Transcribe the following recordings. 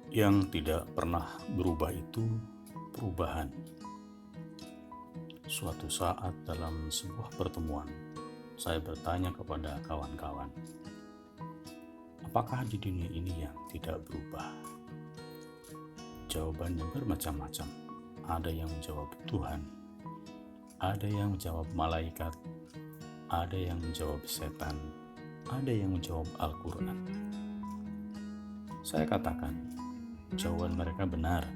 Yang tidak pernah berubah itu perubahan. Suatu saat dalam sebuah pertemuan, saya bertanya kepada kawan-kawan, apakah di dunia ini yang tidak berubah? Jawabannya bermacam-macam. Ada yang menjawab Tuhan, ada yang menjawab malaikat, ada yang menjawab setan, ada yang menjawab Al-Quran. Saya katakan, jawaban mereka benar,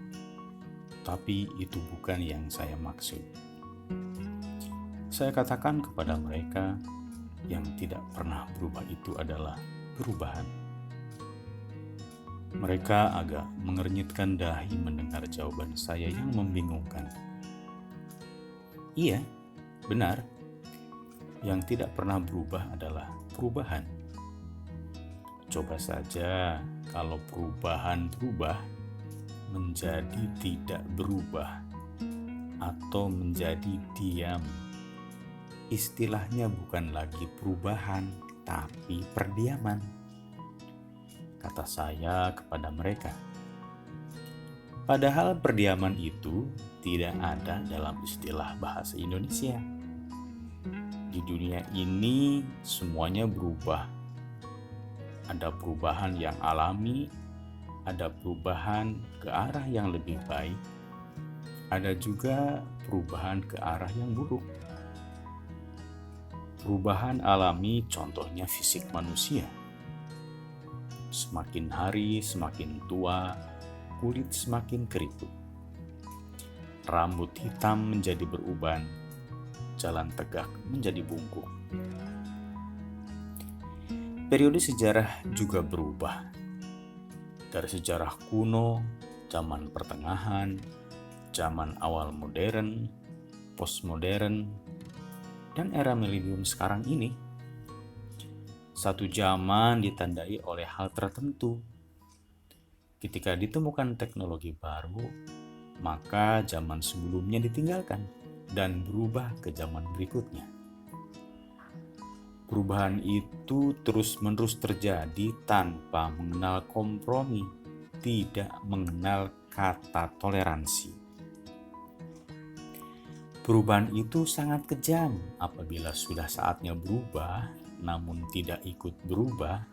tapi itu bukan yang saya maksud. Saya katakan kepada mereka, yang tidak pernah berubah itu adalah perubahan. Mereka agak mengernyitkan dahi mendengar jawaban saya yang membingungkan. Iya, benar. Yang tidak pernah berubah adalah perubahan. Coba saja kalau perubahan berubah menjadi tidak berubah atau menjadi diam. Istilahnya bukan lagi perubahan, tapi perdiaman. Kata saya kepada mereka. Padahal perdiaman itu tidak ada dalam istilah bahasa Indonesia. Di dunia ini semuanya berubah. Ada perubahan yang alami, ada perubahan ke arah yang lebih baik, ada juga perubahan ke arah yang buruk. Perubahan alami contohnya fisik manusia. Semakin hari semakin tua, kulit semakin keriput. Rambut hitam menjadi beruban, jalan tegak menjadi bungkuk. Periode sejarah juga berubah. Dari sejarah kuno, zaman pertengahan, zaman awal modern, postmodern, dan era milenium sekarang ini. Satu zaman ditandai oleh hal tertentu. Ketika ditemukan teknologi baru, maka zaman sebelumnya ditinggalkan dan berubah ke zaman berikutnya. Perubahan itu terus-menerus terjadi tanpa mengenal kompromi, tidak mengenal kata toleransi. Perubahan itu sangat kejam apabila sudah saatnya berubah, namun tidak ikut berubah,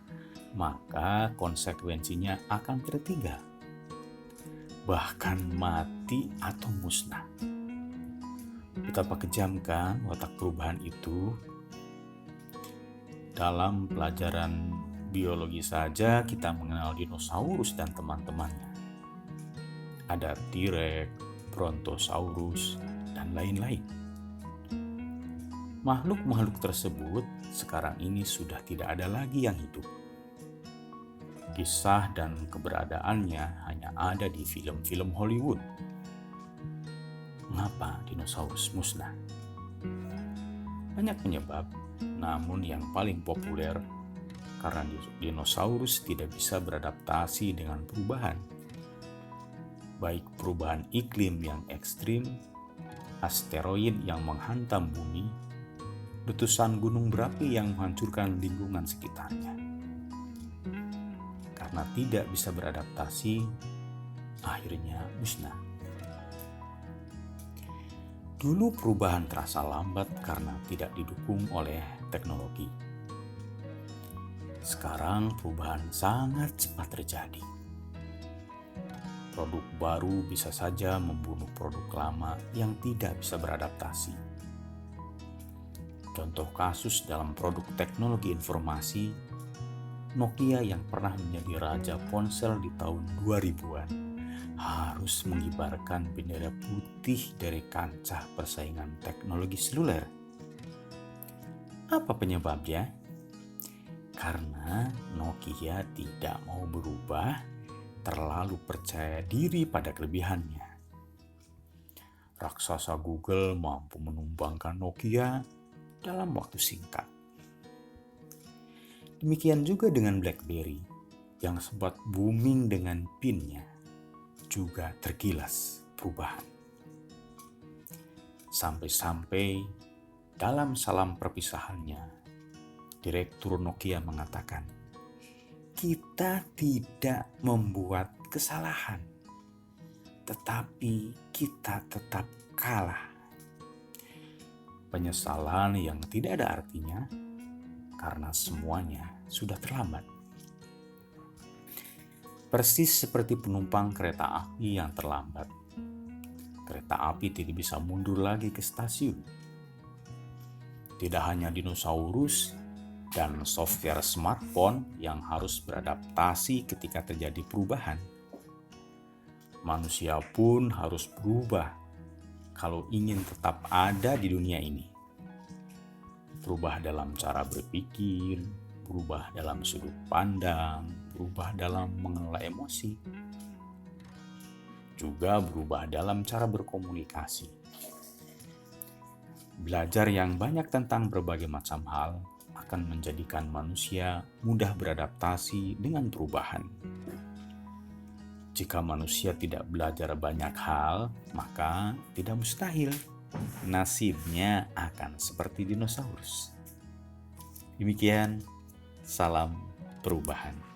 maka konsekuensinya akan tertinggal, bahkan mati atau musnah. Betapa kejam kan watak perubahan itu? Dalam pelajaran biologi saja kita mengenal dinosaurus dan teman-temannya. Ada T-Rex, Brontosaurus, dan lain-lain. Makhluk-makhluk tersebut sekarang ini sudah tidak ada lagi yang hidup. Kisah dan keberadaannya hanya ada di film-film Hollywood. Mengapa dinosaurus musnah? Banyak penyebab, namun yang paling populer karena dinosaurus tidak bisa beradaptasi dengan perubahan. Baik perubahan iklim yang ekstrim, asteroid yang menghantam bumi, letusan gunung berapi yang menghancurkan lingkungan sekitarnya. Karena tidak bisa beradaptasi, akhirnya musnah. Dulu perubahan terasa lambat karena tidak didukung oleh teknologi. Sekarang perubahan sangat cepat terjadi. Produk baru bisa saja membunuh produk lama yang tidak bisa beradaptasi. Contoh kasus dalam produk teknologi informasi, Nokia yang pernah menjadi raja ponsel di tahun 2000-an harus mengibarkan bendera putih dari kancah persaingan teknologi seluler. Apa penyebabnya? Karena Nokia tidak mau berubah, terlalu percaya diri pada kelebihannya. Raksasa Google mampu menumbangkan Nokia dalam waktu singkat. Demikian juga dengan BlackBerry yang sempat booming dengan PIN-nya, juga tergilas perubahan. Sampai-sampai dalam salam perpisahannya, Direktur Nokia mengatakan, "Kita tidak membuat kesalahan, tetapi kita tetap kalah. Penyesalan yang tidak ada artinya karena semuanya sudah terlambat. Persis seperti penumpang kereta api yang terlambat. Kereta api tidak bisa mundur lagi ke stasiun. Tidak hanya dinosaurus dan software smartphone yang harus beradaptasi ketika terjadi perubahan. Manusia pun harus berubah kalau ingin tetap ada di dunia ini. Berubah dalam cara berpikir, berubah dalam sudut pandang, berubah dalam mengelola emosi, juga berubah dalam cara berkomunikasi. Belajar yang banyak tentang berbagai macam hal akan menjadikan manusia mudah beradaptasi dengan perubahan. Jika manusia tidak belajar banyak hal, maka tidak mustahil nasibnya akan seperti dinosaurus. Demikian, salam perubahan.